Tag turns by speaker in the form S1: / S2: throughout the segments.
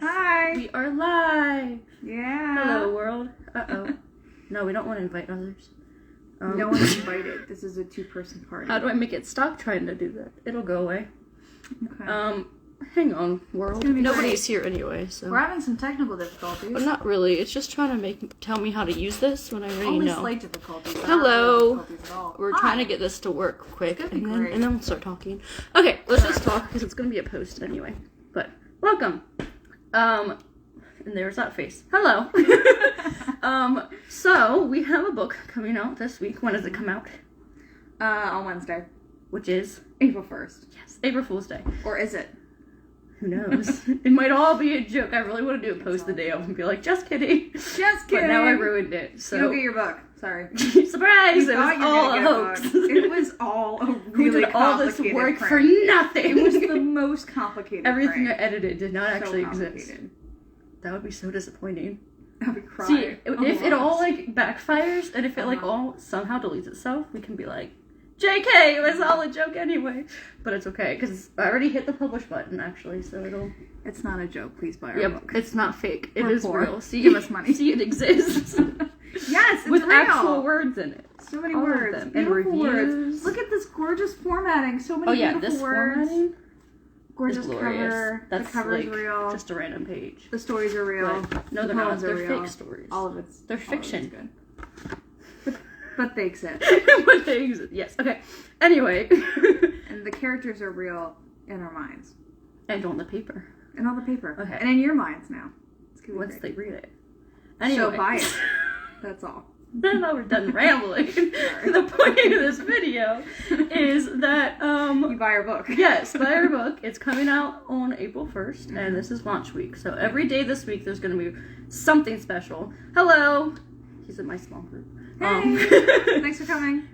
S1: Hi.
S2: We are live.
S1: Yeah.
S2: Hello, world. Uh-oh. No, we don't want to invite others.
S1: No one's invited. This is a two-person party.
S2: How do I make it stop trying to do that? It'll go away.
S1: Okay.
S2: Hang on, world. Nobody's here anyway, so.
S1: We're having some technical difficulties.
S2: But not really. It's just trying to tell me how to use this when I already
S1: Only
S2: know.
S1: slight difficulties.
S2: Hello.
S1: Not difficulties at all.
S2: We're trying to get this to work quick, and
S1: great.
S2: then we'll start talking. Okay, let's just talk because it's gonna be a post anyway. But welcome. And there's that face. Hello. So we have a book coming out this week. When does it come out?
S1: On Wednesday.
S2: Which is
S1: April 1st.
S2: Yes, April Fool's Day.
S1: Or is it?
S2: Who knows? It might all be a joke. I really want to do a post the day of and be like, just kidding.
S1: Just kidding.
S2: But now I ruined it. So
S1: you don't get your book. Sorry.
S2: Surprise! It was all a hoax.
S1: It was all a really
S2: did all this
S1: complicated
S2: work
S1: prank.
S2: for nothing.
S1: It was the most complicated
S2: Everything
S1: prank.
S2: I edited did not actually
S1: So
S2: exist.
S1: complicated.
S2: That would be so disappointing.
S1: I would cry.
S2: See, if it all like backfires and if it like
S1: Uh-huh.
S2: all somehow deletes itself, we can be like, JK, it was all a joke anyway. But it's okay, because I already hit the publish button actually, so it'll...
S1: It's not a joke. Please buy our book.
S2: It's not fake. It
S1: We're
S2: is
S1: poor.
S2: real. See,
S1: Give us money.
S2: See, it exists.
S1: Yes, it's
S2: With
S1: real.
S2: actual words in it.
S1: So many
S2: All of
S1: words.
S2: them. And
S1: Beautiful
S2: reviews.
S1: words. Look at this gorgeous formatting. So many beautiful
S2: this
S1: words.
S2: formatting
S1: Gorgeous
S2: is glorious.
S1: cover.
S2: That's
S1: the cover's
S2: like
S1: real.
S2: just a random page.
S1: The stories are real.
S2: But, no,
S1: The
S2: they're not.
S1: poems
S2: They're
S1: are real.
S2: fake stories.
S1: All of it's
S2: They're fiction.
S1: Good. But they exist.
S2: But they exist. Yes. Okay. Anyway.
S1: And the characters are real in our minds.
S2: And on the paper.
S1: And on the paper.
S2: Okay.
S1: And in your minds now.
S2: Once they read it. Anyway.
S1: So buy it. That's all.
S2: Now we're done rambling. The point of this video is that
S1: you buy our book.
S2: Yes, buy our book. It's coming out on April 1st, and this is launch week. So every day this week there's going to be something special. Hello. He's in my small group.
S1: Hey. Thanks for coming.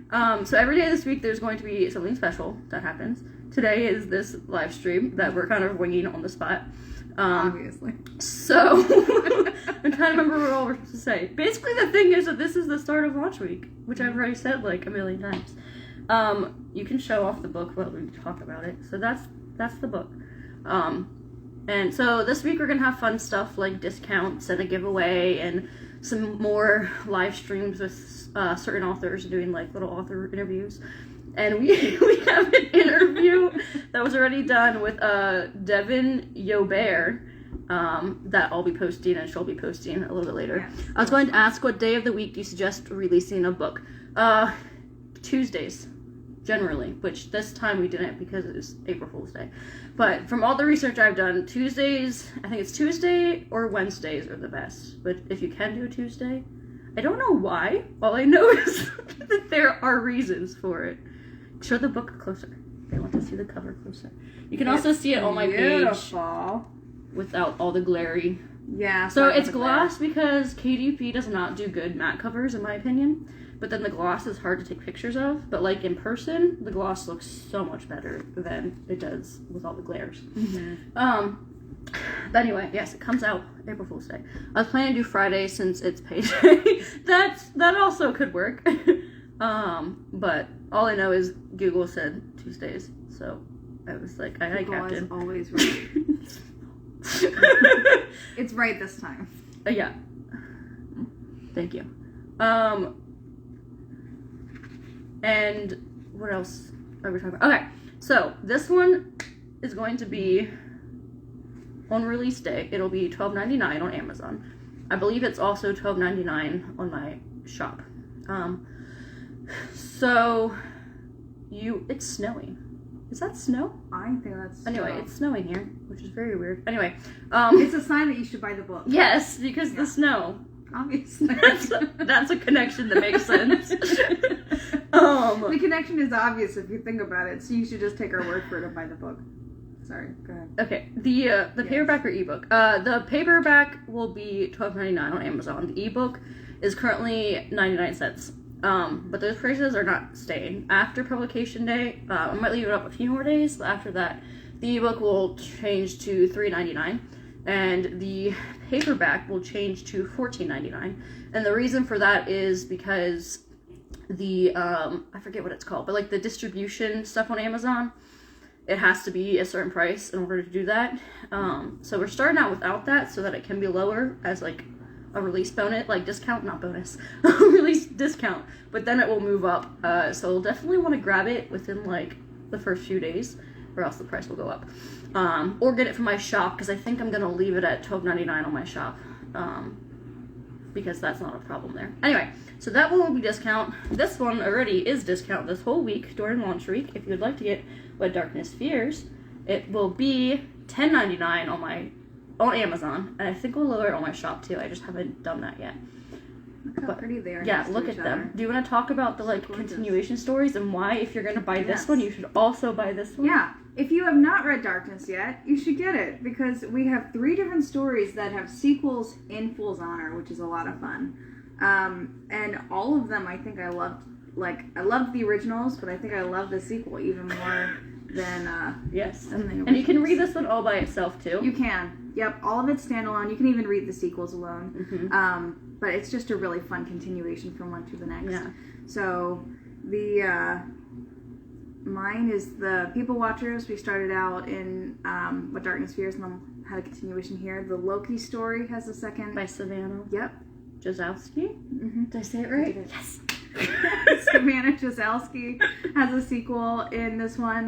S2: So every day this week there's going to be something special that happens. Today is this live stream that we're kind of winging on the spot.
S1: Obviously.
S2: So, I'm trying to remember what all we're supposed to say. Basically, the thing is that this is the start of launch week, which I've already said like a million times. You can show off the book while we talk about it. So that's the book. And so this week we're gonna have fun stuff like discounts and a giveaway and some more live streams with certain authors doing like little author interviews. And we have an interview that was already done with Devin Yobert that I'll be posting and she'll be posting a little bit later.
S1: Yes.
S2: I was going to ask what day of the week do you suggest releasing a book? Tuesdays, generally, which this time we didn't because it was April Fool's Day. But from all the research I've done, Tuesdays, I think it's Tuesday or Wednesdays are the best. But if you can do a Tuesday, I don't know why. All I know is that there are reasons for it. Show the book closer. They want to see the cover closer. You can also see it on my page without all the glary.
S1: Yeah.
S2: So it's gloss because KDP does not do good matte covers in my opinion. But then the gloss is hard to take pictures of. But like in person, the gloss looks so much better than it does with all the glares.
S1: Mm-hmm.
S2: But anyway, yes, it comes out April Fool's Day. I was planning to do Friday since it's payday. That also could work. But all I know is Google said Tuesdays, so I was like, I Captain.
S1: Google is always right. It's right this time.
S2: Yeah. Thank you. And what else are we talking about? Okay, so this one is going to be on release day. It'll be $12.99 on Amazon. I believe it's also $12.99 on my shop. So it's snowing. Is that snow?
S1: I think that's
S2: Anyway, it's snowing here, which is very weird. Anyway,
S1: it's a sign that you should buy the book.
S2: Yes, because the snow.
S1: Obviously.
S2: That's a connection that makes sense.
S1: The connection is obvious if you think about it, so you should just take our word for it and buy the book. Sorry, go ahead.
S2: Okay, the paperback or ebook? The paperback will be $12.99 on Amazon. The ebook is currently 99 cents. But those prices are not staying. After publication day, I might leave it up a few more days. After that, the ebook will change to $3.99, and the paperback will change to $14.99. And the reason for that is because the I forget what it's called, but like the distribution stuff on Amazon, it has to be a certain price in order to do that. So we're starting out without that so that it can be lower as like a release bonus, like discount, not bonus, release discount, but then it will move up. So you'll definitely want to grab it within like the first few days, or else the price will go up. Or get it from my shop, because I think I'm going to leave it at $12.99 on my shop, because that's not a problem there. Anyway, so that one will be discount. This one already is discount this whole week during launch week. If you'd like to get What Darkness Fears, it will be $10.99 on Amazon, and I think we'll lower it on my shop too. I just haven't done that yet.
S1: Look how pretty they are.
S2: Yeah, look at them. Do you want to talk about the like continuation stories and why, if you're going to buy this one, you should also buy this one?
S1: Yeah. If you have not read Darkness yet, you should get it, because we have 3 different stories that have sequels in Fool's Honor, which is a lot of fun. And all of them I think I loved. Like, I loved the originals, but I think I love the sequel even more than
S2: yes.
S1: Than the originals.
S2: And you can read this one all by itself too.
S1: You can. Yep, all of it's standalone. You can even read the sequels alone.
S2: Mm-hmm.
S1: But it's just a really fun continuation from one to the next.
S2: Yeah.
S1: So the mine is the People Watchers. We started out in What Darkness Fears, and then had a continuation here. The Loki story has a second.
S2: By Savannah.
S1: Yep.
S2: Jazowski?
S1: Mm-hmm.
S2: Did I say it right?
S1: Yes. Savannah Jazowski has a sequel in this one.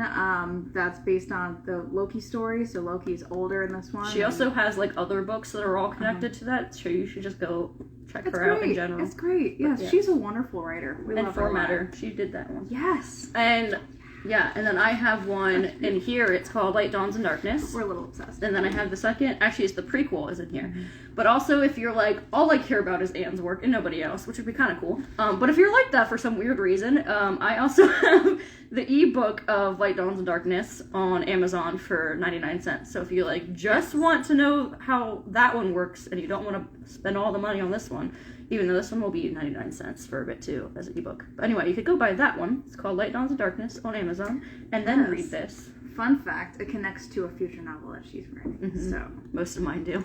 S1: That's based on the Loki story. So Loki's older in this one.
S2: She also has like other books that are all connected to that. So you should just go check her out in general.
S1: It's great. Yes, yeah. She's a wonderful writer. We love her.
S2: And Formatter. She did that one.
S1: Yes.
S2: And yeah, and then I have one in here. It's called Light Dawns in Darkness.
S1: We're a little obsessed.
S2: And then I have the second. Actually, it's the prequel is in here. But also, if you're like, all I care about is Anne's work and nobody else, which would be kind of cool. But if you're like that for some weird reason, I also have the ebook of Light Dawns in Darkness on Amazon for 99 cents. So if you like just want to know how that one works and you don't want to spend all the money on this one, even though this one will be 99 cents for a bit too as an ebook. But anyway, you could go buy that one. It's called Light Dawns in Darkness on Amazon, and then read this.
S1: Fun fact, it connects to a future novel that she's writing.
S2: Mm-hmm.
S1: So
S2: most of mine do.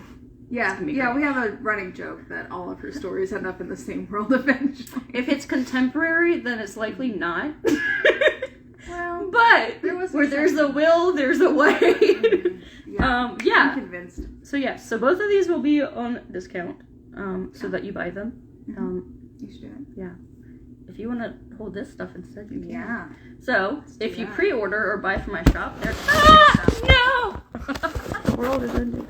S1: Yeah, we have a running joke that all of her stories end up in the same world eventually.
S2: If it's contemporary, then it's likely not.
S1: Well,
S2: but where there's a will, there's a way.
S1: Yeah,
S2: yeah.
S1: I'm convinced.
S2: So yes, so both of these will be on discount, so that you buy them.
S1: You should do it.
S2: Yeah. If you want to hold this stuff instead, you can.
S1: Yeah.
S2: So if you pre-order or buy from my shop, there's no. World is ending.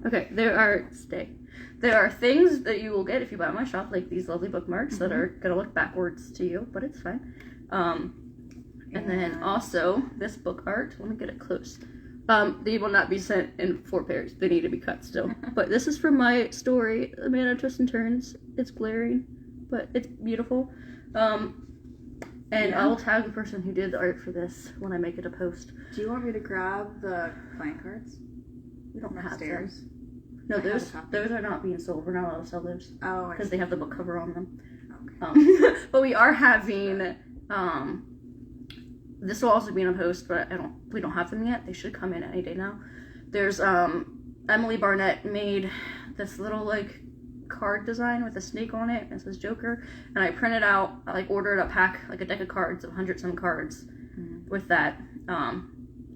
S2: Okay, there are things that you will get if you buy my shop, like these lovely bookmarks that are gonna look backwards to you, but it's fine. And then also this book art. Let me get it close. They will not be sent in 4 pairs. They need to be cut still. But this is from my story, A Man of Twists and Turns. It's glaring, but it's beautiful. And I will tag the person who did the art for this when I make it a post.
S1: Do you want me to grab the client cards?
S2: We don't have
S1: upstairs.
S2: No, those are not being sold. We're not allowed to sell those.
S1: Oh,
S2: because they have the book cover on them.
S1: Okay.
S2: But we are having this will also be in a post, but we don't have them yet. They should come in any day now. There's Emily Barnett made this little like card design with a snake on it, and it says Joker, and I printed out, I like ordered a pack, like a deck of cards, 100-some cards with that,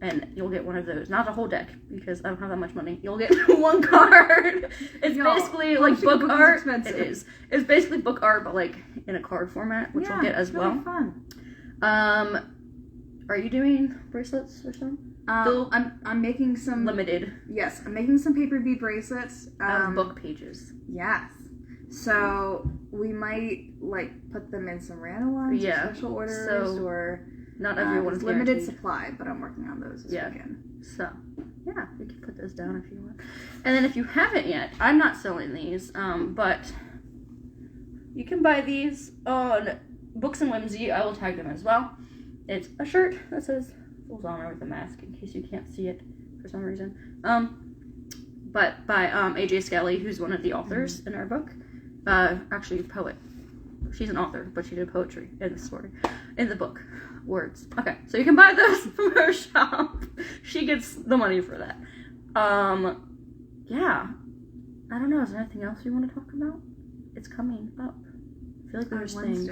S2: and you'll get one of those. Not a whole deck, because I don't have that much money. You'll get one card. It's basically like book art. It is. It's basically book art, but like in a card format, which you'll get as well.
S1: Really fun.
S2: Are you doing bracelets or something?
S1: I'm making some
S2: limited.
S1: Yes, I'm making some paper bead bracelets.
S2: Book pages.
S1: Yes. So we might like put them in some random ones, or special orders, or
S2: not everyone's
S1: limited
S2: guaranteed.
S1: Supply, but I'm working on those this weekend.
S2: So yeah, we can put those down if you want. And then if you haven't yet, I'm not selling these, but you can buy these on Books and Whimsy. I will tag them as well. It's a shirt that says Fool's Honor with a mask, in case you can't see it for some reason. But by AJ Skelly, who's one of the authors in our book. Actually, a poet. She's an author, but she did poetry in the story. In the book. Words. Okay, so you can buy those from her shop. She gets the money for that. Yeah. I don't know, is there anything else you want to talk about? It's coming up. I feel like there's things.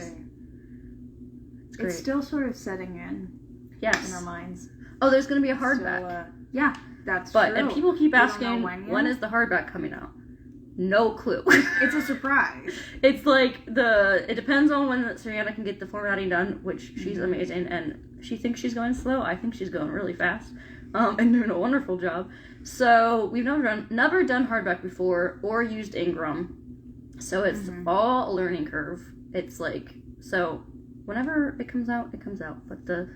S2: It's great.
S1: It's still sort of setting in.
S2: Yes.
S1: In our minds.
S2: Oh, there's going to be a hardback.
S1: So, yeah, that's
S2: true.
S1: And
S2: people keep asking, when is the hardback coming out? No clue.
S1: It's a surprise.
S2: It's like it depends on when Savannah can get the formatting done, which she's amazing, and she thinks she's going slow. I think she's going really fast, and doing a wonderful job. So we've never done hardback before or used Ingram, so it's all a learning curve. It's like, so whenever it comes out, it comes out. But the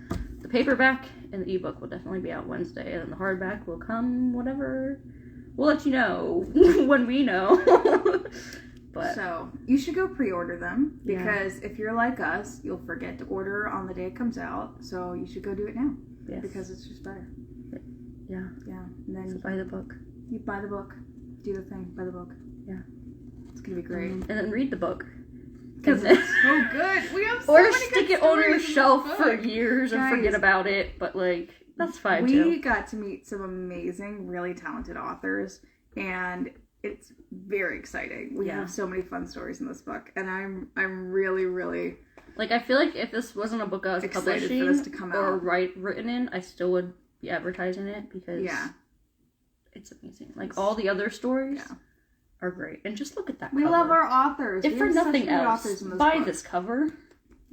S2: paperback and the ebook will definitely be out Wednesday, and then the hardback will come whatever. We'll let you know when we know. But
S1: so you should go pre-order them, because if you're like us, you'll forget to order on the day it comes out. So you should go do it now, because it's just better.
S2: Yeah.
S1: And then
S2: you buy the book.
S1: You buy the book. Do the thing. Buy the book.
S2: Yeah.
S1: It's gonna be great.
S2: And then read the book.
S1: Because it's so good. We have so
S2: or
S1: many
S2: stick
S1: good
S2: it on your
S1: stories in
S2: shelf
S1: this
S2: for
S1: book.
S2: years and forget about it. But like, that's fine
S1: we
S2: too.
S1: We got to meet some amazing, really talented authors, and it's very exciting. We have so many fun stories in this book, and I'm really, really
S2: like, I feel like if this wasn't a book I was
S1: excited
S2: publishing
S1: for this to come
S2: or
S1: out.
S2: written in, I still would be advertising it, because it's amazing. Like, all the other stories are great. And just look at that cover.
S1: We love our authors.
S2: If
S1: we
S2: for
S1: have
S2: nothing
S1: such good
S2: else,
S1: authors in this
S2: buy
S1: book.
S2: this cover.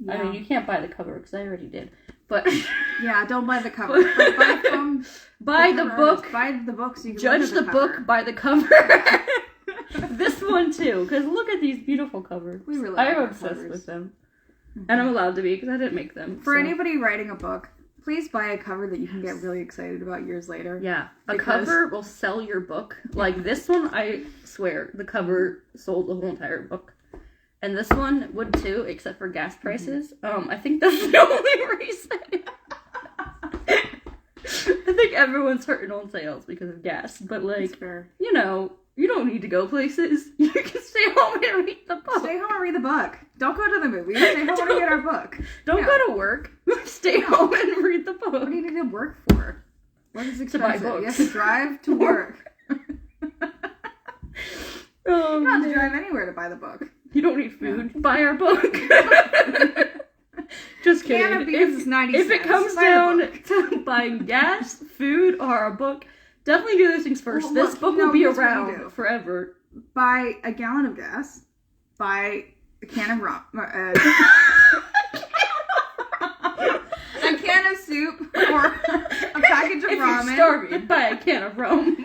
S1: Yeah.
S2: I mean, you can't buy the cover because I already did. But
S1: yeah, don't buy the cover. But buy from
S2: buy the book.
S1: Artist. Buy the book so you can
S2: judge
S1: look
S2: the
S1: at the
S2: book by the cover. This one too, because look at these beautiful covers.
S1: We really
S2: I'm
S1: like
S2: obsessed
S1: covers.
S2: with them, and I'm allowed to be because I didn't make them.
S1: For anybody writing a book, please buy a cover that you can get really excited about years later.
S2: Yeah, a cover will sell your book. Like this one, I swear, the cover sold the whole entire book. And this one would too, except for gas prices. I think that's the only reason. I think everyone's hurting on sales because of gas. But like, you know, you don't need to go places. You can stay home and read the book.
S1: Stay home and read the book. Don't go to the movies. Stay home and get our book.
S2: Don't go to work. Stay home and read the book.
S1: What do you need to work for? Work is expensive.
S2: To buy books.
S1: You have to drive to work. You don't have to drive anywhere to buy the book.
S2: You don't need food. Buy our book. Just kidding.
S1: Can of beans is 90 cents.
S2: If it comes down to buying gas, food, or a book, definitely do those things first. This book will be around forever.
S1: Buy a gallon of gas. Buy a can of rum. A can of soup or a package of ramen.
S2: If you're starving, buy a can of rum.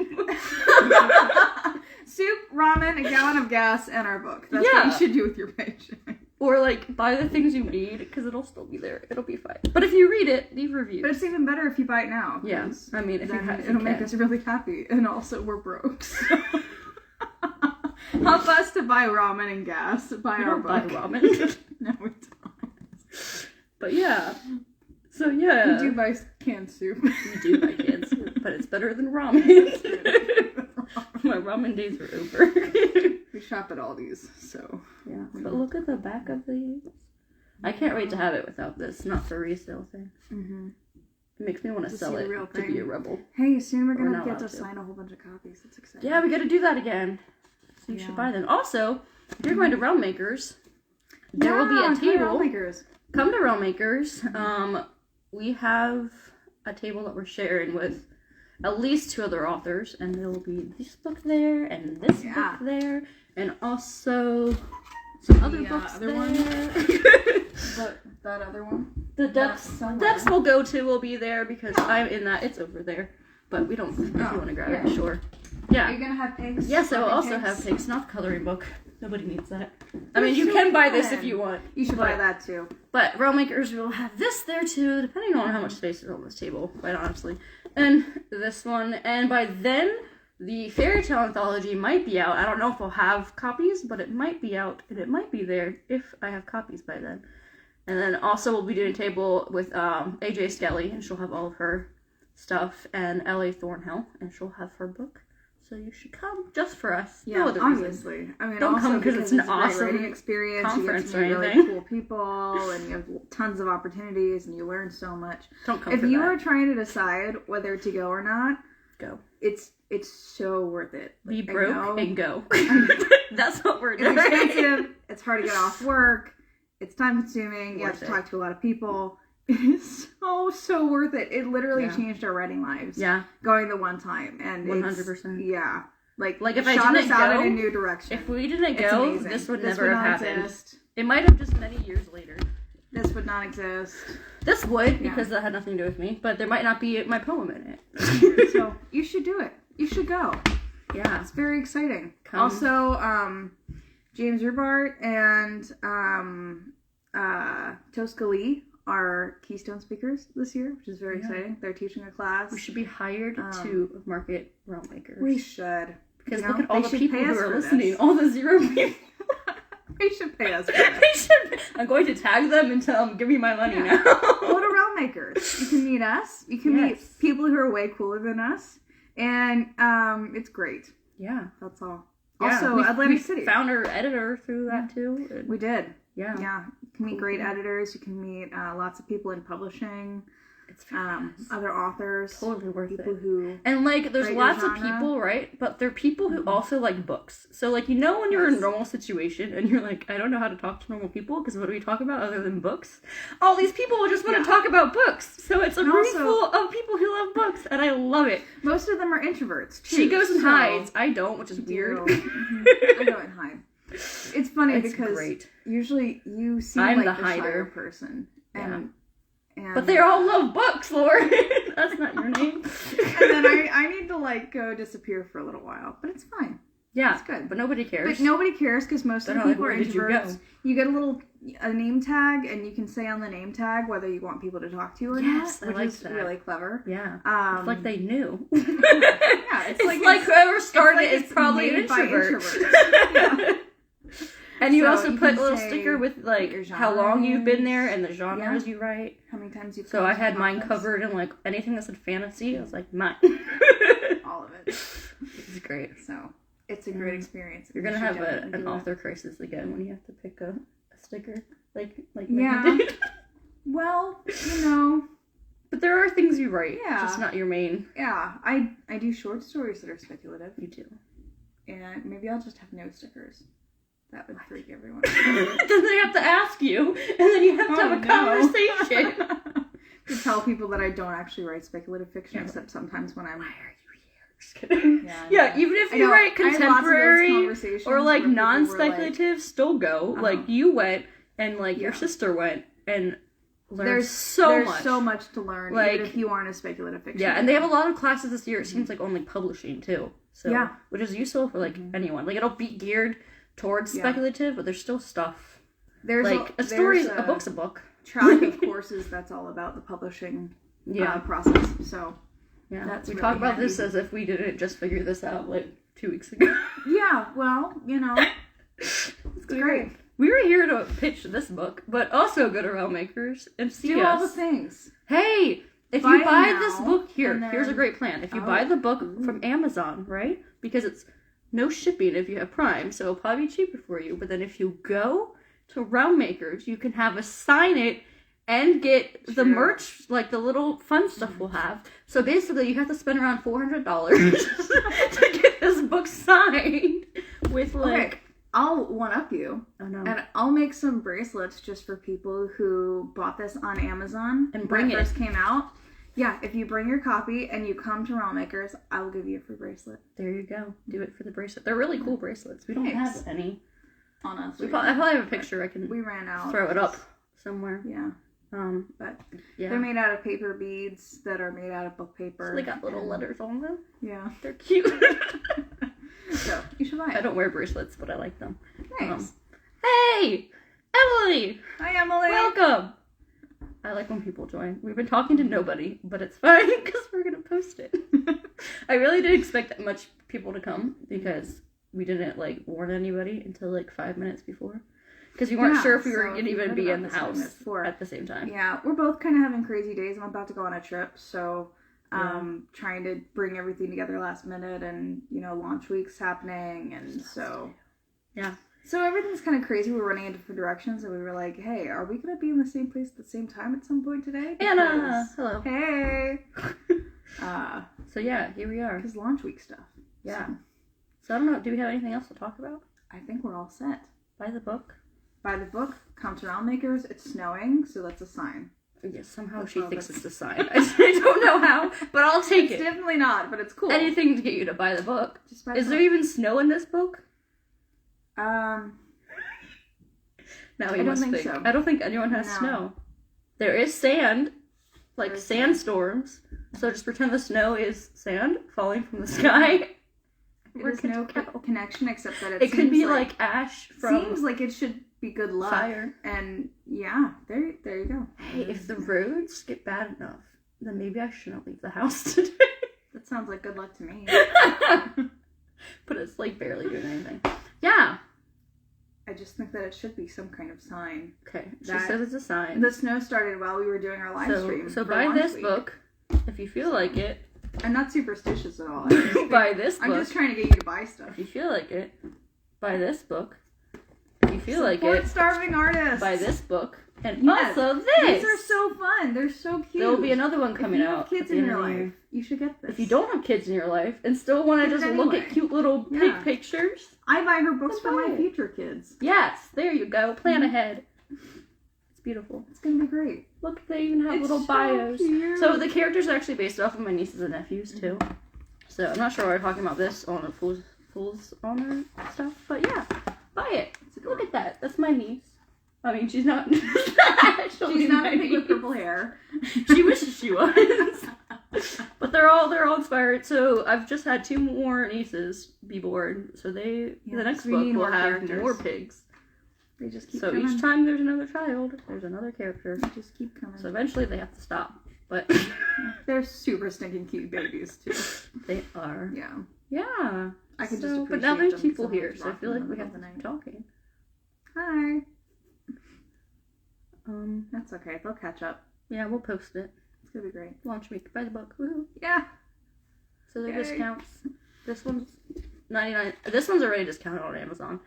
S1: Soup, ramen, a gallon of gas, and our book. That's what you should do with your paycheck.
S2: Or, like, buy the things you need, because it'll still be there. It'll be fine. But if you read it, leave reviews.
S1: But it's even better if you buy it now.
S2: Yeah. I mean, if
S1: it'll make us really happy. And also, we're broke. So. Help us to buy ramen and gas. Buy our book.
S2: Buy ramen.
S1: No, we don't.
S2: But yeah. So yeah.
S1: We do buy canned soup.
S2: We do buy canned soup, but it's better than ramen. My ramen days are over.
S1: We shop at Aldi's, so.
S2: Yeah. But look at the back of these. I can't wait to have it without this, not the resale thing.
S1: Mm-hmm.
S2: It makes me want to sell it to be a rebel.
S1: Hey, soon we're gonna get to sign a whole bunch of copies. That's exciting.
S2: Yeah, we gotta do that again. So you should buy them. Also, if you're going to Realm Makers, there will be a table. Come to Realm Makers. We have a table that we're sharing with at least 2 other authors, and there will be this book there and this book there, and also some other books there.
S1: That other one?
S2: The Depths will go to will be there because I'm in that. It's over there, but we don't. If you want to grab it, sure. Yeah.
S1: Are you gonna have pigs?
S2: Yes, I will also have pigs. Not the coloring book. Nobody needs that. I mean, you can buy this if you want.
S1: You should buy that too.
S2: But Realm Makers will have this there too, depending on how much space is on this table, quite honestly. And this one. And by then, the fairy tale anthology might be out. I don't know if we'll have copies, but it might be out, and it might be there if I have copies by then. And then also we'll be doing a table with AJ Skelly, and she'll have all of her stuff, and LA Thornhill, and she'll have her book. So you should come just for us.
S1: Yeah,
S2: no other
S1: obviously.
S2: Reason.
S1: I mean,
S2: don't
S1: also
S2: come because it's an awesome
S1: writing experience.
S2: conference
S1: you get to meet
S2: or
S1: really
S2: anything.
S1: cool people, and you have tons of opportunities, and you learn so much.
S2: Don't come.
S1: If
S2: for
S1: you
S2: that.
S1: are trying to decide whether to go or not,
S2: go.
S1: It's so worth it.
S2: Be broke and go. That's what we're
S1: doing.
S2: doing.
S1: It's expensive. It's hard to get off work. It's time consuming. You have to talk to a lot of people. It is so worth it. It literally changed our writing lives.
S2: Yeah.
S1: Going the one time. And
S2: 100%.
S1: Yeah. Like
S2: if I
S1: shot
S2: didn't
S1: us out
S2: go,
S1: in a new direction.
S2: If we didn't go, this would never have happened.
S1: Exist.
S2: It might have just many years later.
S1: This would not exist.
S2: This would, because that had nothing to do with me, but there might not be my poem in it.
S1: So, you should do it. You should go.
S2: Yeah.
S1: It's very exciting. Also, James Rubart and Tosca Lee are Keystone speakers this year, which is very exciting. They're teaching a class.
S2: We should be hired to market realm makers.
S1: We should.
S2: Because look at all the people who are listening. All the 0 people.
S1: They should pay us for this.
S2: I'm going to tag them and tell them, give me my money now.
S1: Go to realm makers. You can meet us. You can meet people who are way cooler than us. And it's great.
S2: Yeah.
S1: That's all.
S2: Yeah,
S1: also, Atlantic City.
S2: Found our editor through that too.
S1: We did.
S2: Yeah.
S1: Yeah. You can meet great editors. You can meet lots of people in publishing.
S2: It's
S1: other authors.
S2: Totally worth
S1: people
S2: it.
S1: Who
S2: and like, there's lots of people, right? But they're people who also like books. So like, you know, when you're in a normal situation and you're like, I don't know how to talk to normal people because what do we talk about other than books? All these people just want to talk about books. So it's a room full of people who love books, and I love it.
S1: Most of them are introverts too.
S2: She goes and hides. I don't, which is weird.
S1: I go and hide. It's funny because usually you seem like the hider person.
S2: But they all love books, Lauren. That's not your name.
S1: And then I need to like go disappear for a little while, but it's fine.
S2: Yeah,
S1: it's good.
S2: But nobody cares.
S1: But nobody cares because most of the people are introverts. You get a name tag, and you can say on the name tag whether you want people to talk to you or not, which is really clever.
S2: Yeah, it's like they knew.
S1: It's
S2: like whoever started is probably an introvert.
S1: Yeah.
S2: And you also put a little sticker with like how long you've been there and the genres you write.
S1: How many times you've
S2: So I had mine covered in like anything that said fantasy. I was like, mine.
S1: All of it.
S2: It's great.
S1: So it's a great experience.
S2: You're gonna have an author crisis again when you have to pick a sticker like
S1: yeah. Well, you know.
S2: But there are things you write.
S1: Yeah.
S2: Just not your main.
S1: Yeah. I do short stories that are speculative.
S2: You do.
S1: And maybe I'll just have no stickers. That would freak everyone out.
S2: Then they have to ask you, and then you have to have a conversation.
S1: To tell people that I don't actually write speculative fiction, except sometimes when I'm...
S2: Why are you here? Just kidding.
S1: Yeah,
S2: even if you write contemporary or like non-speculative, still go. Like you went, and like your sister went, and learned there's so
S1: much to learn, like, even if you aren't a speculative fiction.
S2: Yeah, and they have a lot of classes this year. It seems like only publishing too. So which is useful for like anyone. Like it'll be geared towards speculative, but there's still stuff. There's like a story. A book's a book.
S1: Track of courses that's all about the publishing process. So
S2: that's we really talk about this as if we didn't just figure this out like 2 weeks ago.
S1: Yeah, well, you know, it's great.
S2: We were here to pitch this book, but also go to Realm Makers and see
S1: all the things.
S2: Hey, if you buy this book here's a great plan. If you buy the book from Amazon, right? Because it's no shipping if you have Prime, so it'll probably be cheaper for you. But then if you go to Realm Makers, you can have us sign it and get the merch, like the little fun stuff we'll have. So basically, you have to spend around $400 to get this book signed with like...
S1: Okay, I'll one-up you. Oh, no. And I'll make some bracelets just for people who bought this on Amazon
S2: and bring it.
S1: First came out. Yeah, if you bring your copy and you come to Realm Makers, I will give you a free bracelet.
S2: There you go. Do it for the bracelet. They're really cool bracelets. We don't have any
S1: on us.
S2: I probably have a picture. I can.
S1: We ran out.
S2: Throw it up somewhere.
S1: Yeah. But they're made out of paper beads that are made out of book paper.
S2: So they got little letters on them.
S1: Yeah,
S2: they're cute.
S1: So you should buy it.
S2: I don't wear bracelets, but I like them.
S1: Thanks.
S2: Hey, Emily.
S1: Hi, Emily.
S2: Welcome. I like when people join. We've been talking to nobody, but it's fine because we're going to post it. I really didn't expect that much people to come because we didn't, like, warn anybody until, like, 5 minutes before. Because we weren't sure if we were going to even be in the house at the same time.
S1: Yeah, we're both kind of having crazy days. I'm about to go on a trip, so trying to bring everything together last minute and, you know, launch week's happening, and so...
S2: Yeah.
S1: So everything's kind of crazy. We're running in different directions, and we were like, hey, are we going to be in the same place at the same time at some point today?
S2: Anna! Hello.
S1: Hey!
S2: So yeah, here we are.
S1: Because launch week stuff.
S2: Yeah. So I don't know, do we have anything else to talk about?
S1: I think we're all set.
S2: Buy the book.
S1: Buy the book. Come to Realm Makers. It's snowing, so that's a sign.
S2: Yes, somehow
S1: That's
S2: she
S1: all
S2: thinks
S1: that's-
S2: it's a sign. I don't know how, but I'll take
S1: It's
S2: it.
S1: definitely not, but it's cool.
S2: Anything to get you to buy the book.
S1: Just buy
S2: Is
S1: the
S2: there
S1: book.
S2: even snow in this book?
S1: I
S2: No, you
S1: don't
S2: must
S1: think
S2: think.
S1: so.
S2: I don't think anyone has
S1: No.
S2: snow. There is sand, like
S1: There's
S2: sandstorms. So just pretend the snow is sand falling from the sky.
S1: There's no connection except that
S2: It could be like ash from
S1: seems like it should be good luck.
S2: fire.
S1: And yeah, there you go.
S2: Hey, if the roads get bad enough, then maybe I shouldn't leave the house today.
S1: That sounds like good luck to me.
S2: But it's like barely doing anything. Yeah.
S1: I just think that it should be some kind of sign.
S2: Okay. She
S1: That-
S2: says it's a sign.
S1: The snow started while we were doing our live stream.
S2: So
S1: for
S2: buy
S1: launch
S2: this
S1: week.
S2: book if you feel like it.
S1: I'm not superstitious at all. I just
S2: Buy this book.
S1: I'm just trying to get you to buy stuff.
S2: If you feel like it, buy this book. If you feel like
S1: Support
S2: it,
S1: starving artists.
S2: buy this book. And
S1: Yes.
S2: also this.
S1: These are so fun. They're so cute.
S2: There'll be another one coming
S1: if you have
S2: out.
S1: kids
S2: at the
S1: in
S2: end
S1: your
S2: of the
S1: life,
S2: year.
S1: you should get this.
S2: If you don't have kids in your life and still want to
S1: Get it
S2: just look
S1: anyway.
S2: at cute little pig
S1: Yeah.
S2: pictures,
S1: I buy her books for
S2: Buy
S1: my
S2: it.
S1: future kids.
S2: yes, there you go. Plan ahead. It's beautiful.
S1: It's gonna be great.
S2: Look, they even have
S1: It's
S2: little
S1: so
S2: bios.
S1: cute.
S2: So the characters are actually based off of my nieces and nephews too. So I'm not sure why we're talking about this on a Fool's Honor stuff, but yeah, buy it. Look at that. That's my niece. I mean, she's not. Actually
S1: She's not
S2: my
S1: a pig with
S2: niece.
S1: purple hair.
S2: She wishes she was. But they're all inspired. So I've just had 2 more nieces be born. So the next
S1: we
S2: book
S1: need
S2: will
S1: more
S2: have
S1: characters.
S2: more pigs.
S1: They just keep
S2: So
S1: coming.
S2: each time there's another child, there's another character.
S1: They just keep coming.
S2: So eventually they have to stop. But
S1: They're super stinking cute babies too.
S2: they are.
S1: Yeah.
S2: Yeah.
S1: I can just
S2: So,
S1: appreciate
S2: but now there's
S1: them
S2: people
S1: so
S2: here,
S1: much
S2: so I feel like
S1: walking
S2: we
S1: in
S2: have
S1: the
S2: to
S1: middle
S2: keep talking.
S1: Hi.
S2: Um,
S1: That's okay. They'll catch up.
S2: yeah, we'll post it.
S1: It's gonna be great.
S2: Launch week. Buy the book. Woohoo.
S1: Yeah.
S2: So the
S1: Yay.
S2: discounts. This one's 99. This one's already discounted on Amazon.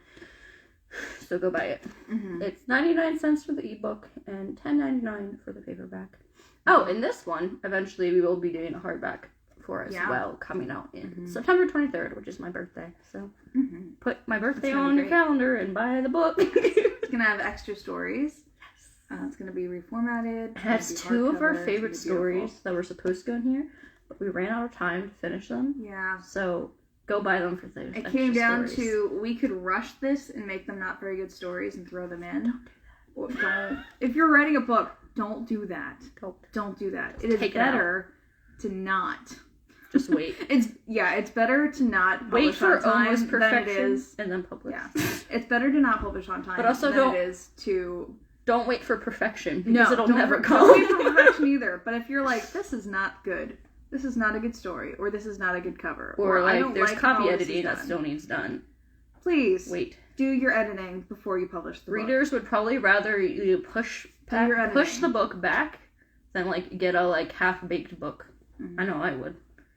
S2: So go buy it.
S1: Mm-hmm.
S2: It's 99 cents for the ebook and $10.99 for the paperback. Oh, and this one, eventually we will be doing a hardback for as
S1: Yeah.
S2: well, coming out in
S1: Mhm.
S2: September 23rd, which is my birthday. So
S1: Mm-hmm.
S2: put my birthday
S1: gonna be
S2: on your
S1: great.
S2: calendar and buy the book.
S1: It's gonna have extra stories. It's gonna be reformatted.
S2: It has
S1: It's
S2: 2 of our
S1: hardcover. It's
S2: favorite
S1: gonna be
S2: stories
S1: beautiful.
S2: that were supposed to go in here, but we ran out of time to finish them.
S1: Yeah.
S2: So go buy them for those.
S1: It
S2: extra
S1: came down
S2: stories.
S1: to we could rush this and make them not very good stories and throw them in. Or don't. If you're writing a book, don't do that. Don't do that. It is
S2: Take it out.
S1: better to not.
S2: Just wait.
S1: It's better to not
S2: Wait
S1: publish
S2: for
S1: on time
S2: almost
S1: than it
S2: perfection
S1: is.
S2: and then publish.
S1: Yeah, it's better to not publish on time
S2: But also
S1: than
S2: don't-
S1: it is to.
S2: Don't wait for perfection because it'll
S1: don't,
S2: never
S1: don't
S2: come.
S1: wait for perfection either. But if you're like, this is not good, this is not a good story, or this is not a good cover,
S2: Or
S1: I
S2: like
S1: don't
S2: there's
S1: like how
S2: copy
S1: this is
S2: editing that
S1: done,
S2: still needs done.
S1: please
S2: Wait.
S1: do your editing before you publish the book.
S2: Readers would probably rather you push
S1: your editing.
S2: the book back than like get a like half-baked book.
S1: Mhm.
S2: I know I would.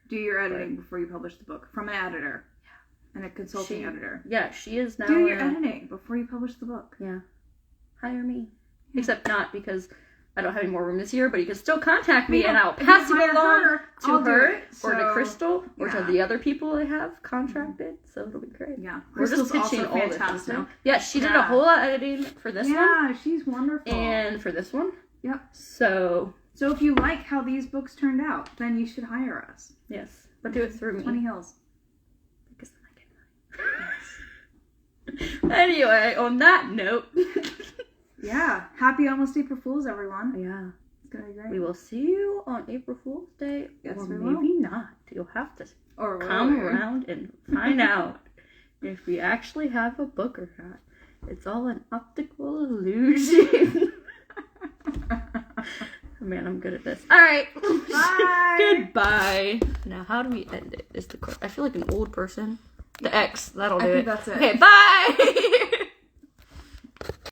S1: Do your editing before you publish the book from an editor and a consulting editor.
S2: Yeah, she is now.
S1: Do your editing before you publish the book.
S2: Yeah. Hire me. Except not because I don't have any more room this year, but you can still contact me and I'll
S1: If you
S2: pass it
S1: hire
S2: along
S1: her,
S2: to
S1: I'll do
S2: her
S1: it.
S2: or to
S1: So,
S2: Crystal or to
S1: yeah.
S2: the other people I have contracted. So it'll be great.
S1: Yeah,
S2: We're just
S1: Crystal's
S2: pitching
S1: also
S2: all this
S1: fantastic.
S2: now. Yeah, she did a
S1: Yeah.
S2: whole lot of editing for this one
S1: Yeah, she's wonderful.
S2: and for this one.
S1: Yep.
S2: So,
S1: So if you like how these books turned out, then you should hire us.
S2: yes. But do it through me.
S1: 20 Hills.
S2: Because then I get money. Anyway, on that note.
S1: Yeah. Happy almost April Fools, everyone.
S2: Yeah.
S1: It's gonna be great.
S2: We will see you on April Fool's Day.
S1: Yes,
S2: or
S1: we
S2: maybe not. You'll have to
S1: Or
S2: come
S1: will we?
S2: around and find out if we actually have a book or not. It's all an optical illusion. Man, I'm good at this. All right.
S1: Bye.
S2: Goodbye. Now, how do we end it? I feel like an old person. The X. That'll do
S1: I
S2: it.
S1: think that's it.
S2: Okay, bye.